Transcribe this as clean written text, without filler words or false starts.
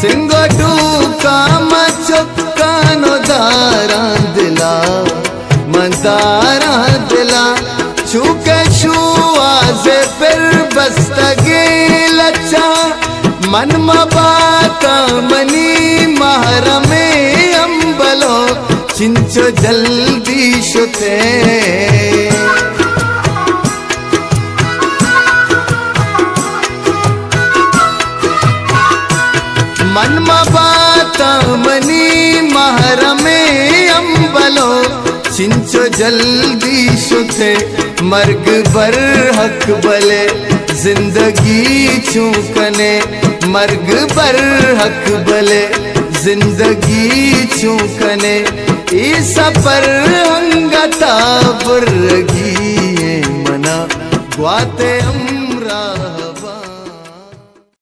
सिंगटू काम चुकानो दारा दिला मंदारा दिला छूके छुआजे फिर बस्तगे लच्चा मन मबाता मनी महरमे अंबलो चिंचो जल्दी शुते मन मबाता मनी महरमे अंबलो चिंचो जल्दी शुथे मर्ग बर हक बले जिंदगी चूकने मर्ग बर हक बले जिंदगी चूकने ईसा पर हंगता बुर्रगी मना ग्वाते अमरा